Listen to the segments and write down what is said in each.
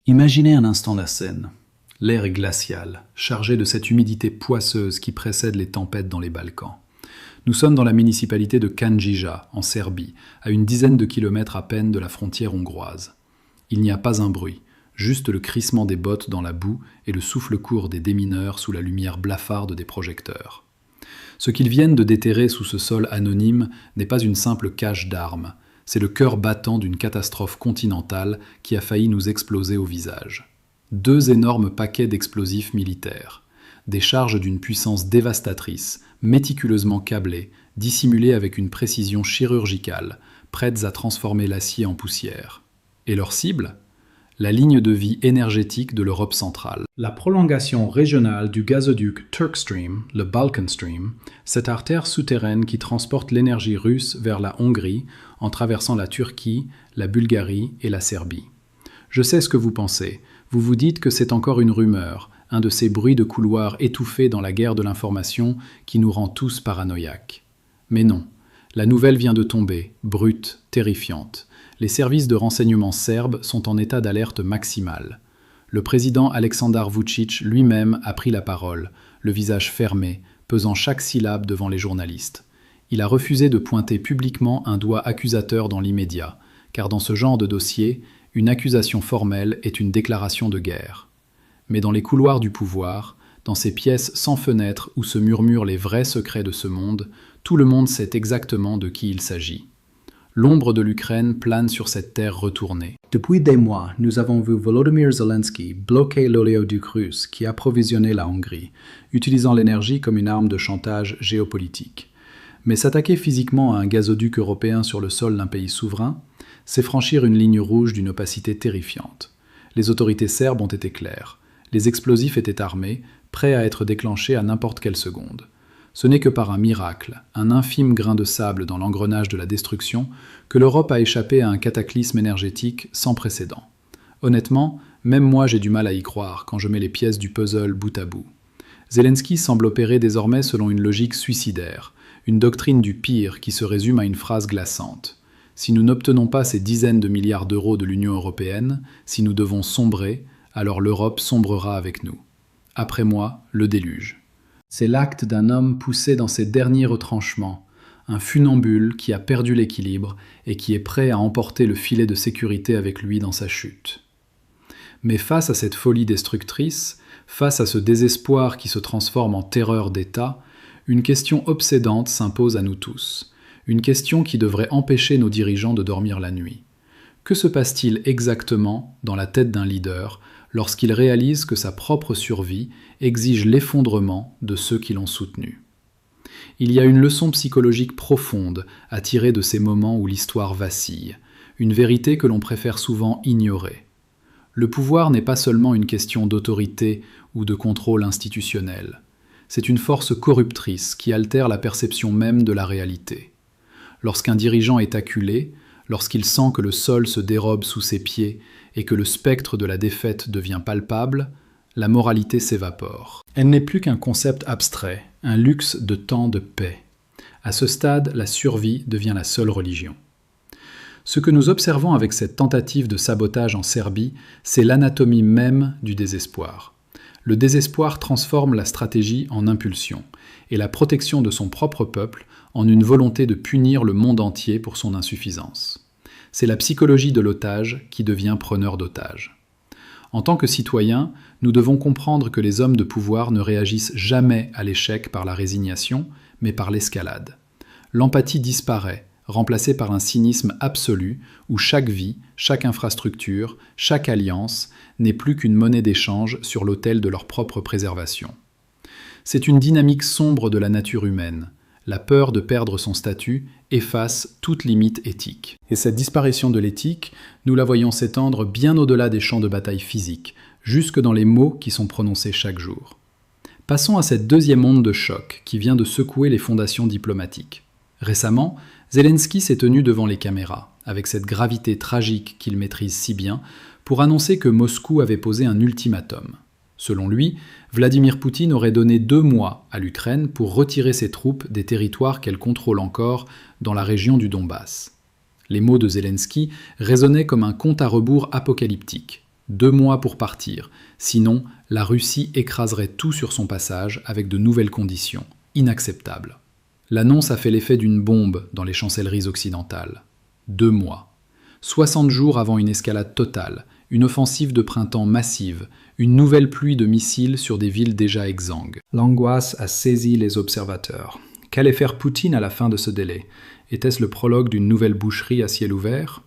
Imaginez un instant la scène. L'air est glacial, chargé de cette humidité poisseuse qui précède les tempêtes dans les Balkans. Nous sommes dans la municipalité de Kandžija, en Serbie, à une dizaine de kilomètres à peine de la frontière hongroise. Il n'y a pas un bruit, juste le crissement des bottes dans la boue et le souffle court des démineurs sous la lumière blafarde des projecteurs. Ce qu'ils viennent de déterrer sous ce sol anonyme n'est pas une simple cache d'armes, c'est le cœur battant d'une catastrophe continentale qui a failli nous exploser au visage. 2 énormes paquets d'explosifs militaires, des charges d'une puissance dévastatrice, méticuleusement câblées, dissimulées avec une précision chirurgicale, prêtes à transformer l'acier en poussière. Et leur cible ? La ligne de vie énergétique de l'Europe centrale. La prolongation régionale du gazoduc Turkstream, le Balkan Stream, cette artère souterraine qui transporte l'énergie russe vers la Hongrie en traversant la Turquie, la Bulgarie et la Serbie. Je sais ce que vous pensez. Vous vous dites que c'est encore une rumeur, un de ces bruits de couloir étouffés dans la guerre de l'information qui nous rend tous paranoïaques. Mais non, la nouvelle vient de tomber, brute, terrifiante. Les services de renseignement serbes sont en état d'alerte maximale. Le président Aleksandar Vučić lui-même a pris la parole, le visage fermé, pesant chaque syllabe devant les journalistes. Il a refusé de pointer publiquement un doigt accusateur dans l'immédiat, car dans ce genre de dossier, une accusation formelle est une déclaration de guerre. Mais dans les couloirs du pouvoir, dans ces pièces sans fenêtres où se murmurent les vrais secrets de ce monde, tout le monde sait exactement de qui il s'agit. L'ombre de l'Ukraine plane sur cette terre retournée. Depuis des mois, nous avons vu Volodymyr Zelensky bloquer l'oléoduc russe qui approvisionnait la Hongrie, utilisant l'énergie comme une arme de chantage géopolitique. Mais s'attaquer physiquement à un gazoduc européen sur le sol d'un pays souverain, c'est franchir une ligne rouge d'une opacité terrifiante. Les autorités serbes ont été claires. Les explosifs étaient armés, prêts à être déclenchés à n'importe quelle seconde. Ce n'est que par un miracle, un infime grain de sable dans l'engrenage de la destruction, que l'Europe a échappé à un cataclysme énergétique sans précédent. Honnêtement, même moi j'ai du mal à y croire quand je mets les pièces du puzzle bout à bout. Zelensky semble opérer désormais selon une logique suicidaire, une doctrine du pire qui se résume à une phrase glaçante. Si nous n'obtenons pas ces dizaines de milliards d'euros de l'Union européenne, si nous devons sombrer, alors l'Europe sombrera avec nous. Après moi, le déluge. C'est l'acte d'un homme poussé dans ses derniers retranchements, un funambule qui a perdu l'équilibre et qui est prêt à emporter le filet de sécurité avec lui dans sa chute. Mais face à cette folie destructrice, face à ce désespoir qui se transforme en terreur d'État, une question obsédante s'impose à nous tous, une question qui devrait empêcher nos dirigeants de dormir la nuit. Que se passe-t-il exactement dans la tête d'un leader lorsqu'il réalise que sa propre survie exige l'effondrement de ceux qui l'ont soutenu? Il y a une leçon psychologique profonde à tirer de ces moments où l'histoire vacille, une vérité que l'on préfère souvent ignorer. Le pouvoir n'est pas seulement une question d'autorité ou de contrôle institutionnel. C'est une force corruptrice qui altère la perception même de la réalité. Lorsqu'un dirigeant est acculé, lorsqu'il sent que le sol se dérobe sous ses pieds et que le spectre de la défaite devient palpable, la moralité s'évapore. Elle n'est plus qu'un concept abstrait, un luxe de temps de paix. À ce stade, la survie devient la seule religion. Ce que nous observons avec cette tentative de sabotage en Serbie, c'est l'anatomie même du désespoir. Le désespoir transforme la stratégie en impulsion, et la protection de son propre peuple en une volonté de punir le monde entier pour son insuffisance. C'est la psychologie de l'otage qui devient preneur d'otages. En tant que citoyens, nous devons comprendre que les hommes de pouvoir ne réagissent jamais à l'échec par la résignation, mais par l'escalade. L'empathie disparaît, remplacée par un cynisme absolu où chaque vie, chaque infrastructure, chaque alliance n'est plus qu'une monnaie d'échange sur l'autel de leur propre préservation. C'est une dynamique sombre de la nature humaine. La peur de perdre son statut efface toute limite éthique. Et cette disparition de l'éthique, nous la voyons s'étendre bien au-delà des champs de bataille physiques, jusque dans les mots qui sont prononcés chaque jour. Passons à cette deuxième onde de choc qui vient de secouer les fondations diplomatiques. Récemment, Zelensky s'est tenu devant les caméras, avec cette gravité tragique qu'il maîtrise si bien, pour annoncer que Moscou avait posé un ultimatum. Selon lui, Vladimir Poutine aurait donné 2 mois à l'Ukraine pour retirer ses troupes des territoires qu'elle contrôle encore dans la région du Donbass. Les mots de Zelensky résonnaient comme un compte à rebours apocalyptique. 2 mois pour partir, sinon la Russie écraserait tout sur son passage avec de nouvelles conditions, inacceptables. L'annonce a fait l'effet d'une bombe dans les chancelleries occidentales. 2 mois. 60 jours avant une escalade totale, une offensive de printemps massive, une nouvelle pluie de missiles sur des villes déjà exsangues. L'angoisse a saisi les observateurs. Qu'allait faire Poutine à la fin de ce délai? Était-ce le prologue d'une nouvelle boucherie à ciel ouvert?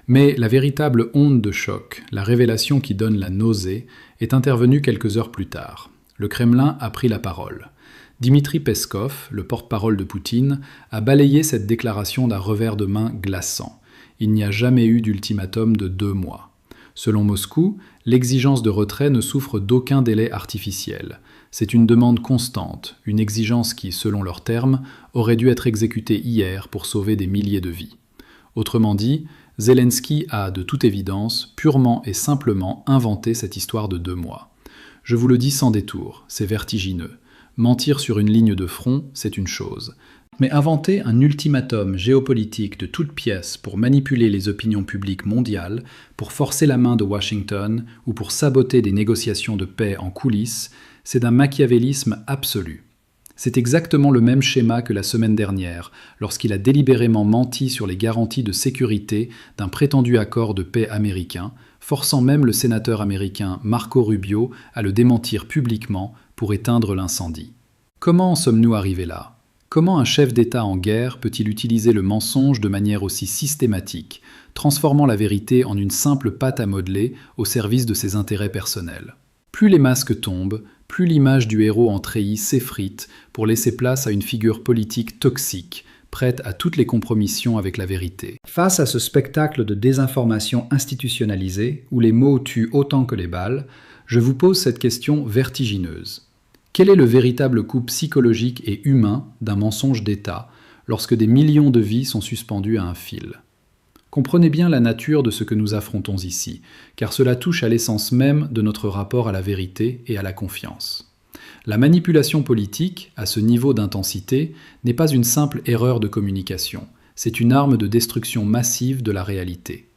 Mais la véritable onde de choc, la révélation qui donne la nausée, est intervenue quelques heures plus tard. Le Kremlin a pris la parole. Dimitri Peskov, le porte-parole de Poutine, a balayé cette déclaration d'un revers de main glaçant. Il n'y a jamais eu d'ultimatum de 2 mois. Selon Moscou, l'exigence de retrait ne souffre d'aucun délai artificiel. C'est une demande constante, une exigence qui, selon leurs termes, aurait dû être exécutée hier pour sauver des milliers de vies. Autrement dit, Zelensky a, de toute évidence, purement et simplement inventé cette histoire de 2 mois. Je vous le dis sans détour, c'est vertigineux. Mentir sur une ligne de front, c'est une chose. Mais inventer un ultimatum géopolitique de toutes pièces pour manipuler les opinions publiques mondiales, pour forcer la main de Washington ou pour saboter des négociations de paix en coulisses, c'est d'un machiavélisme absolu. C'est exactement le même schéma que la semaine dernière, lorsqu'il a délibérément menti sur les garanties de sécurité d'un prétendu accord de paix américain, forçant même le sénateur américain Marco Rubio à le démentir publiquement pour éteindre l'incendie. Comment en sommes-nous arrivés là ? Comment un chef d'État en guerre peut-il utiliser le mensonge de manière aussi systématique, transformant la vérité en une simple pâte à modeler au service de ses intérêts personnels ? Plus les masques tombent, plus l'image du héros en treillis s'effrite pour laisser place à une figure politique toxique, prête à toutes les compromissions avec la vérité. Face à ce spectacle de désinformation institutionnalisée, où les mots tuent autant que les balles, je vous pose cette question vertigineuse. Quel est le véritable coût psychologique et humain d'un mensonge d'État lorsque des millions de vies sont suspendues à un fil ? Comprenez bien la nature de ce que nous affrontons ici, car cela touche à l'essence même de notre rapport à la vérité et à la confiance. La manipulation politique, à ce niveau d'intensité, n'est pas une simple erreur de communication, c'est une arme de destruction massive de la réalité.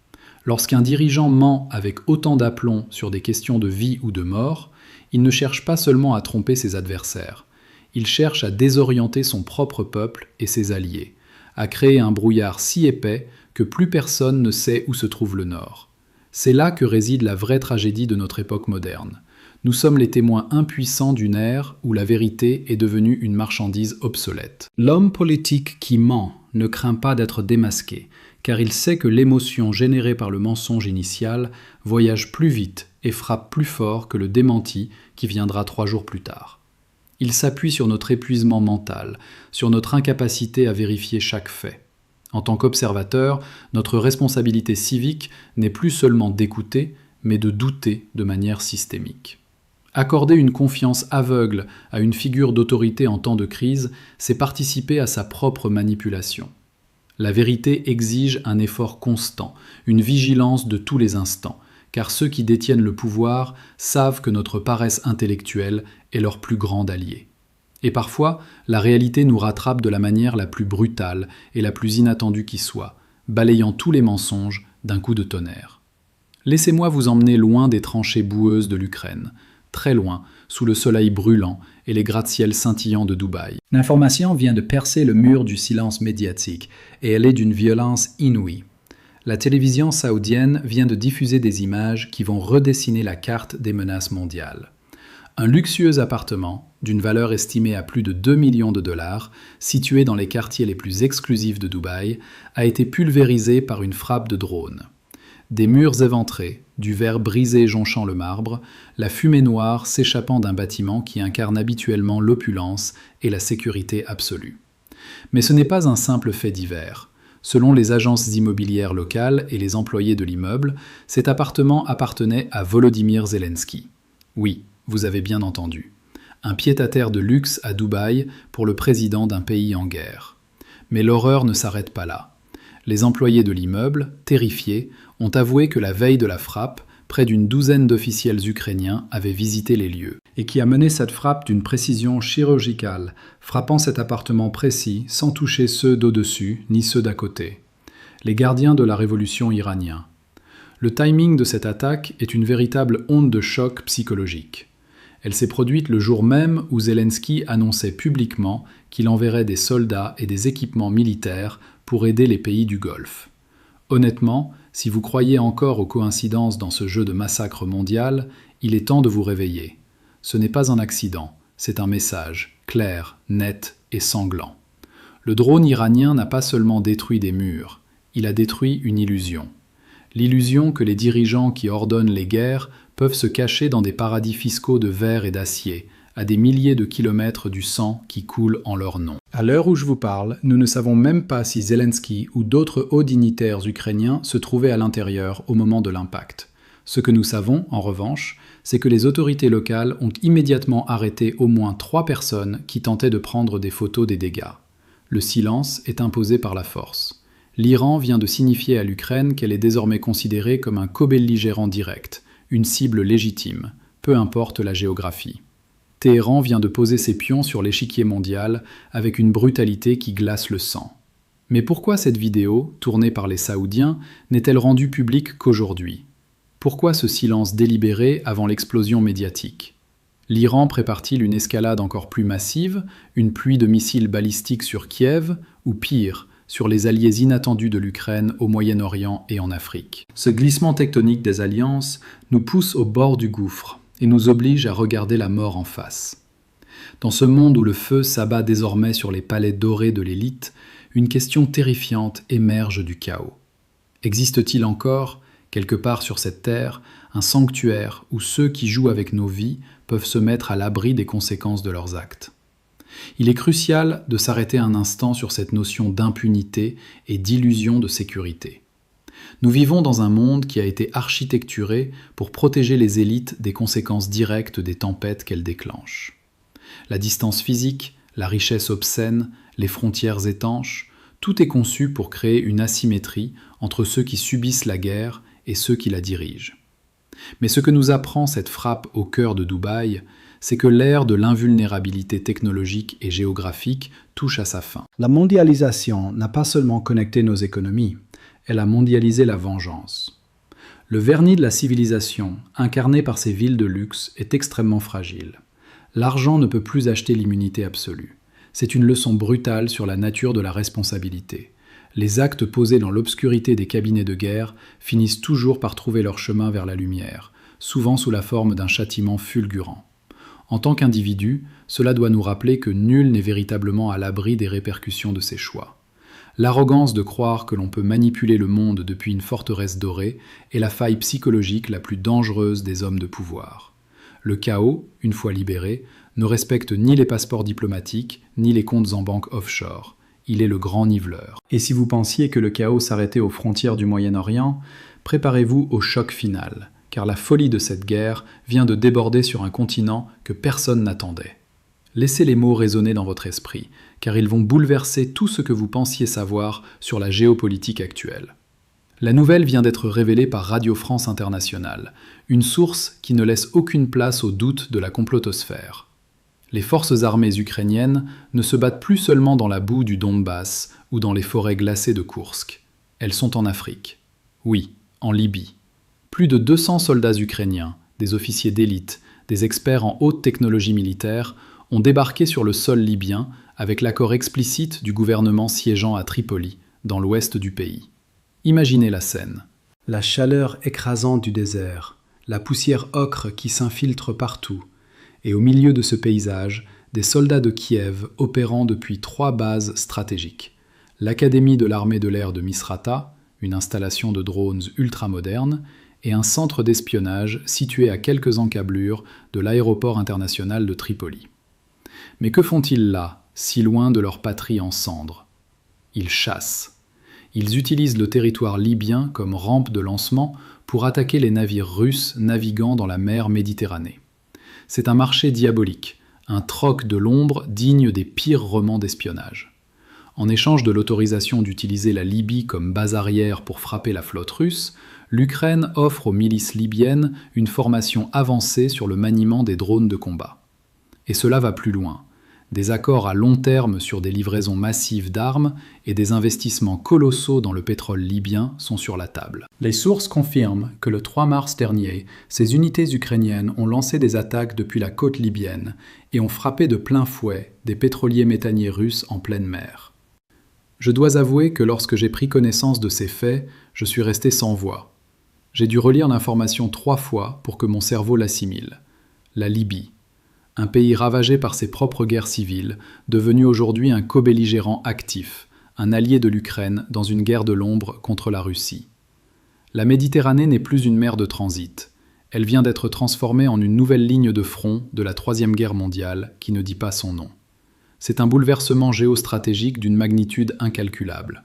Lorsqu'un dirigeant ment avec autant d'aplomb sur des questions de vie ou de mort, il ne cherche pas seulement à tromper ses adversaires, il cherche à désorienter son propre peuple et ses alliés, à créer un brouillard si épais que plus personne ne sait où se trouve le Nord. C'est là que réside la vraie tragédie de notre époque moderne. Nous sommes les témoins impuissants d'une ère où la vérité est devenue une marchandise obsolète. L'homme politique qui ment ne craint pas d'être démasqué, car il sait que l'émotion générée par le mensonge initial voyage plus vite et frappe plus fort que le démenti qui viendra 3 jours plus tard. Il s'appuie sur notre épuisement mental, sur notre incapacité à vérifier chaque fait. En tant qu'observateur, notre responsabilité civique n'est plus seulement d'écouter, mais de douter de manière systémique. Accorder une confiance aveugle à une figure d'autorité en temps de crise, c'est participer à sa propre manipulation. La vérité exige un effort constant, une vigilance de tous les instants, car ceux qui détiennent le pouvoir savent que notre paresse intellectuelle est leur plus grand allié. Et parfois, la réalité nous rattrape de la manière la plus brutale et la plus inattendue qui soit, balayant tous les mensonges d'un coup de tonnerre. Laissez-moi vous emmener loin des tranchées boueuses de l'Ukraine, très loin, sous le soleil brûlant et les gratte-ciels scintillants de Dubaï. L'information vient de percer le mur du silence médiatique, et elle est d'une violence inouïe. La télévision saoudienne vient de diffuser des images qui vont redessiner la carte des menaces mondiales. Un luxueux appartement, d'une valeur estimée à plus de 2 millions de dollars, situé dans les quartiers les plus exclusifs de Dubaï, a été pulvérisé par une frappe de drone. Des murs éventrés, du verre brisé jonchant le marbre, la fumée noire s'échappant d'un bâtiment qui incarne habituellement l'opulence et la sécurité absolue. Mais ce n'est pas un simple fait divers. Selon les agences immobilières locales et les employés de l'immeuble, cet appartement appartenait à Volodymyr Zelensky. Oui, vous avez bien entendu. Un pied-à-terre de luxe à Dubaï pour le président d'un pays en guerre. Mais l'horreur ne s'arrête pas là. Les employés de l'immeuble, terrifiés, ont avoué que la veille de la frappe, près d'une douzaine d'officiels ukrainiens avaient visité les lieux, et qui a mené cette frappe d'une précision chirurgicale, frappant cet appartement précis sans toucher ceux d'au-dessus ni ceux d'à côté. Les gardiens de la révolution iranienne. Le timing de cette attaque est une véritable onde de choc psychologique. Elle s'est produite le jour même où Zelensky annonçait publiquement qu'il enverrait des soldats et des équipements militaires pour aider les pays du Golfe. Honnêtement, si vous croyez encore aux coïncidences dans ce jeu de massacre mondial, il est temps de vous réveiller. Ce n'est pas un accident, c'est un message, clair, net et sanglant. Le drone iranien n'a pas seulement détruit des murs, il a détruit une illusion. L'illusion que les dirigeants qui ordonnent les guerres peuvent se cacher dans des paradis fiscaux de verre et d'acier, à des milliers de kilomètres du sang qui coule en leur nom. À l'heure où je vous parle, nous ne savons même pas si Zelensky ou d'autres hauts dignitaires ukrainiens se trouvaient à l'intérieur au moment de l'impact. Ce que nous savons, en revanche, c'est que les autorités locales ont immédiatement arrêté au moins 3 personnes qui tentaient de prendre des photos des dégâts. Le silence est imposé par la force. L'Iran vient de signifier à l'Ukraine qu'elle est désormais considérée comme un co-belligérant direct, une cible légitime, peu importe la géographie. Téhéran vient de poser ses pions sur l'échiquier mondial avec une brutalité qui glace le sang. Mais pourquoi cette vidéo, tournée par les Saoudiens, n'est-elle rendue publique qu'aujourd'hui ? Pourquoi ce silence délibéré avant l'explosion médiatique ? L'Iran prépare-t-il une escalade encore plus massive, une pluie de missiles balistiques sur Kiev, ou pire, sur les alliés inattendus de l'Ukraine au Moyen-Orient et en Afrique? Ce glissement tectonique des alliances nous pousse au bord du gouffre et nous oblige à regarder la mort en face. Dans ce monde où le feu s'abat désormais sur les palais dorés de l'élite, une question terrifiante émerge du chaos. Existe-t-il encore, quelque part sur cette terre, un sanctuaire où ceux qui jouent avec nos vies peuvent se mettre à l'abri des conséquences de leurs actes? Il est crucial de s'arrêter un instant sur cette notion d'impunité et d'illusion de sécurité. Nous vivons dans un monde qui a été architecturé pour protéger les élites des conséquences directes des tempêtes qu'elles déclenchent. La distance physique, la richesse obscène, les frontières étanches, tout est conçu pour créer une asymétrie entre ceux qui subissent la guerre et ceux qui la dirigent. Mais ce que nous apprend cette frappe au cœur de Dubaï, c'est que l'ère de l'invulnérabilité technologique et géographique touche à sa fin. La mondialisation n'a pas seulement connecté nos économies, elle a mondialisé la vengeance. Le vernis de la civilisation, incarné par ces villes de luxe, est extrêmement fragile. L'argent ne peut plus acheter l'immunité absolue. C'est une leçon brutale sur la nature de la responsabilité. Les actes posés dans l'obscurité des cabinets de guerre finissent toujours par trouver leur chemin vers la lumière, souvent sous la forme d'un châtiment fulgurant. En tant qu'individu, cela doit nous rappeler que nul n'est véritablement à l'abri des répercussions de ses choix. L'arrogance de croire que l'on peut manipuler le monde depuis une forteresse dorée est la faille psychologique la plus dangereuse des hommes de pouvoir. Le chaos, une fois libéré, ne respecte ni les passeports diplomatiques, ni les comptes en banque offshore. Il est le grand niveleur. Et si vous pensiez que le chaos s'arrêtait aux frontières du Moyen-Orient, préparez-vous au choc final, car la folie de cette guerre vient de déborder sur un continent que personne n'attendait. Laissez les mots résonner dans votre esprit, car ils vont bouleverser tout ce que vous pensiez savoir sur la géopolitique actuelle. La nouvelle vient d'être révélée par Radio France Internationale, une source qui ne laisse aucune place au doute de la complotosphère. Les forces armées ukrainiennes ne se battent plus seulement dans la boue du Donbass ou dans les forêts glacées de Koursk. Elles sont en Afrique. Oui, en Libye. Plus de 200 soldats ukrainiens, des officiers d'élite, des experts en haute technologie militaire, ont débarqué sur le sol libyen avec l'accord explicite du gouvernement siégeant à Tripoli, dans l'ouest du pays. Imaginez la scène. La chaleur écrasante du désert, la poussière ocre qui s'infiltre partout, et au milieu de ce paysage, des soldats de Kiev opérant depuis 3 bases stratégiques. L'Académie de l'armée de l'air de Misrata, une installation de drones ultramoderne, et un centre d'espionnage situé à quelques encablures de l'aéroport international de Tripoli. Mais que font-ils là, si loin de leur patrie en cendres? Ils chassent. Ils utilisent le territoire libyen comme rampe de lancement pour attaquer les navires russes naviguant dans la mer Méditerranée. C'est un marché diabolique, un troc de l'ombre digne des pires romans d'espionnage. En échange de l'autorisation d'utiliser la Libye comme base arrière pour frapper la flotte russe, l'Ukraine offre aux milices libyennes une formation avancée sur le maniement des drones de combat. Et cela va plus loin. des accords à long terme sur des livraisons massives d'armes et des investissements colossaux dans le pétrole libyen sont sur la table. Les sources confirment que le 3 mars dernier, ces unités ukrainiennes ont lancé des attaques depuis la côte libyenne et ont frappé de plein fouet des pétroliers méthaniers russes en pleine mer. Je dois avouer que lorsque j'ai pris connaissance de ces faits, je suis resté sans voix. J'ai dû relire l'information 3 fois pour que mon cerveau l'assimile. La Libye. Un pays ravagé par ses propres guerres civiles, devenu aujourd'hui un co-belligérant actif, un allié de l'Ukraine dans une guerre de l'ombre contre la Russie. La Méditerranée n'est plus une mer de transit. Elle vient d'être transformée en une nouvelle ligne de front de la Troisième Guerre mondiale qui ne dit pas son nom. C'est un bouleversement géostratégique d'une magnitude incalculable.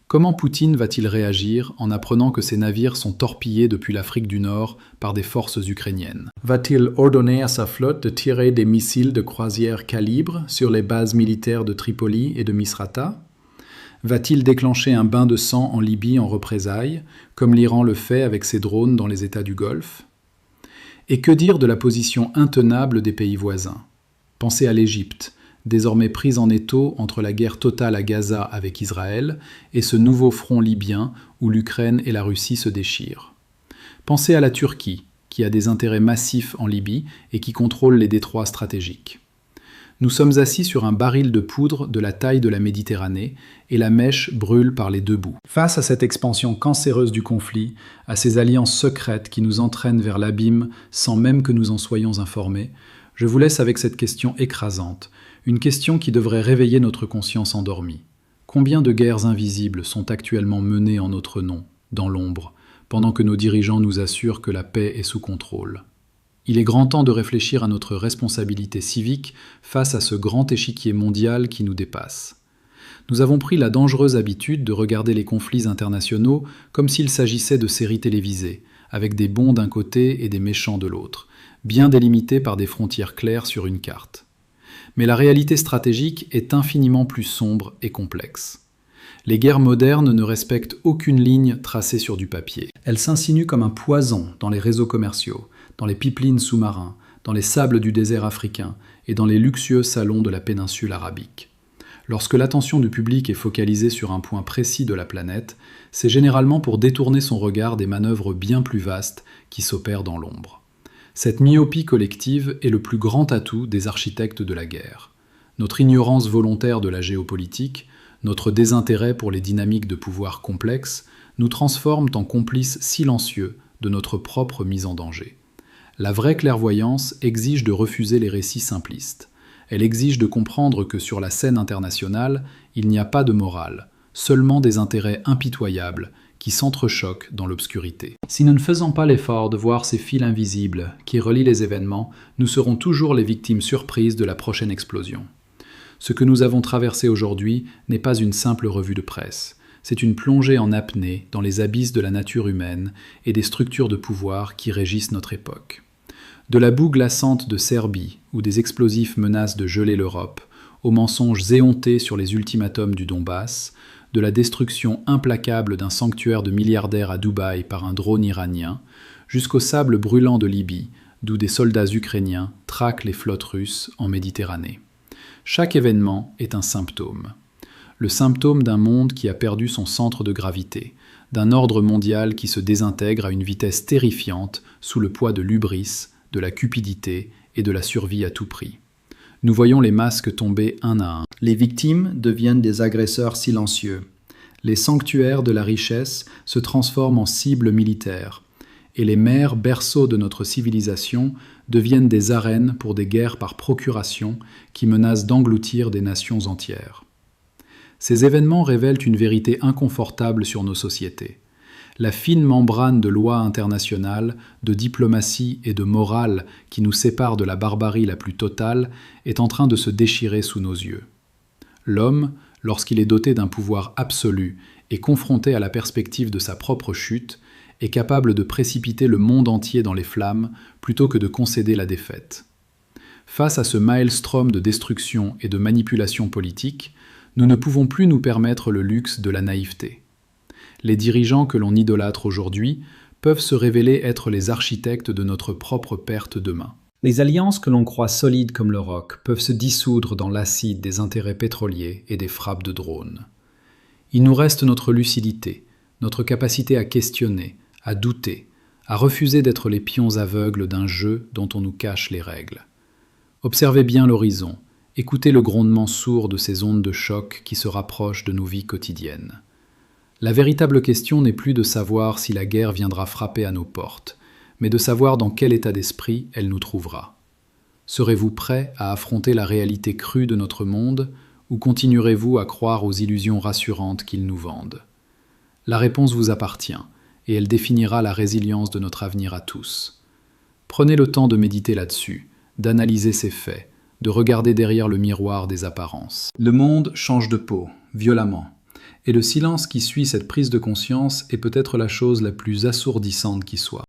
Comment Poutine va-t-il réagir en apprenant que ses navires sont torpillés depuis l'Afrique du Nord par des forces ukrainiennes? Va-t-il ordonner à sa flotte de tirer des missiles de croisière calibre sur les bases militaires de Tripoli et de Misrata? Va-t-il déclencher un bain de sang en Libye en représailles, comme l'Iran le fait avec ses drones dans les États du Golfe? Et que dire de la position intenable des pays voisins? Pensez à l'Égypte, désormais prise en étau entre la guerre totale à Gaza avec Israël et ce nouveau front libyen où l'Ukraine et la Russie se déchirent. Pensez à la Turquie, qui a des intérêts massifs en Libye et qui contrôle les détroits stratégiques. Nous sommes assis sur un baril de poudre de la taille de la Méditerranée et la mèche brûle par les deux bouts. Face à cette expansion cancéreuse du conflit, à ces alliances secrètes qui nous entraînent vers l'abîme sans même que nous en soyons informés, je vous laisse avec cette question écrasante. Une question qui devrait réveiller notre conscience endormie. Combien de guerres invisibles sont actuellement menées en notre nom, dans l'ombre, pendant que nos dirigeants nous assurent que la paix est sous contrôle? Il est grand temps de réfléchir à notre responsabilité civique face à ce grand échiquier mondial qui nous dépasse. Nous avons pris la dangereuse habitude de regarder les conflits internationaux comme s'il s'agissait de séries télévisées, avec des bons d'un côté et des méchants de l'autre, bien délimités par des frontières claires sur une carte. Mais la réalité stratégique est infiniment plus sombre et complexe. Les guerres modernes ne respectent aucune ligne tracée sur du papier. Elles s'insinuent comme un poison dans les réseaux commerciaux, dans les pipelines sous-marins, dans les sables du désert africain et dans les luxueux salons de la péninsule arabique. Lorsque l'attention du public est focalisée sur un point précis de la planète, c'est généralement pour détourner son regard des manœuvres bien plus vastes qui s'opèrent dans l'ombre. Cette myopie collective est le plus grand atout des architectes de la guerre. Notre ignorance volontaire de la géopolitique, notre désintérêt pour les dynamiques de pouvoir complexes, nous transforment en complices silencieux de notre propre mise en danger. La vraie clairvoyance exige de refuser les récits simplistes. Elle exige de comprendre que sur la scène internationale, il n'y a pas de morale, seulement des intérêts impitoyables qui s'entrechoquent dans l'obscurité. Si nous ne faisons pas l'effort de voir ces fils invisibles qui relient les événements, nous serons toujours les victimes surprises de la prochaine explosion. Ce que nous avons traversé aujourd'hui n'est pas une simple revue de presse. C'est une plongée en apnée dans les abysses de la nature humaine et des structures de pouvoir qui régissent notre époque. De la boue glaçante de Serbie, où des explosifs menacent de geler l'Europe, aux mensonges éhontés sur les ultimatums du Donbass, de la destruction implacable d'un sanctuaire de milliardaires à Dubaï par un drone iranien, jusqu'au sable brûlant de Libye, d'où des soldats ukrainiens traquent les flottes russes en Méditerranée. Chaque événement est un symptôme. Le symptôme d'un monde qui a perdu son centre de gravité, d'un ordre mondial qui se désintègre à une vitesse terrifiante sous le poids de l'hubris, de la cupidité et de la survie à tout prix. Nous voyons les masques tomber un à un. Les victimes deviennent des agresseurs silencieux. Les sanctuaires de la richesse se transforment en cibles militaires. Et les mers berceaux de notre civilisation deviennent des arènes pour des guerres par procuration qui menacent d'engloutir des nations entières. Ces événements révèlent une vérité inconfortable sur nos sociétés. La fine membrane de lois internationales, de diplomatie et de morale qui nous sépare de la barbarie la plus totale est en train de se déchirer sous nos yeux. L'homme, lorsqu'il est doté d'un pouvoir absolu et confronté à la perspective de sa propre chute, est capable de précipiter le monde entier dans les flammes plutôt que de concéder la défaite. Face à ce maelstrom de destruction et de manipulation politique, nous ne pouvons plus nous permettre le luxe de la naïveté. Les dirigeants que l'on idolâtre aujourd'hui peuvent se révéler être les architectes de notre propre perte demain. Les alliances que l'on croit solides comme le roc peuvent se dissoudre dans l'acide des intérêts pétroliers et des frappes de drones. Il nous reste notre lucidité, notre capacité à questionner, à douter, à refuser d'être les pions aveugles d'un jeu dont on nous cache les règles. Observez bien l'horizon, écoutez le grondement sourd de ces ondes de choc qui se rapprochent de nos vies quotidiennes. La véritable question n'est plus de savoir si la guerre viendra frapper à nos portes, mais de savoir dans quel état d'esprit elle nous trouvera. Serez-vous prêt à affronter la réalité crue de notre monde, ou continuerez-vous à croire aux illusions rassurantes qu'ils nous vendent? La réponse vous appartient, et elle définira la résilience de notre avenir à tous. Prenez le temps de méditer là-dessus, d'analyser ces faits, de regarder derrière le miroir des apparences. Le monde change de peau, violemment, et le silence qui suit cette prise de conscience est peut-être la chose la plus assourdissante qui soit.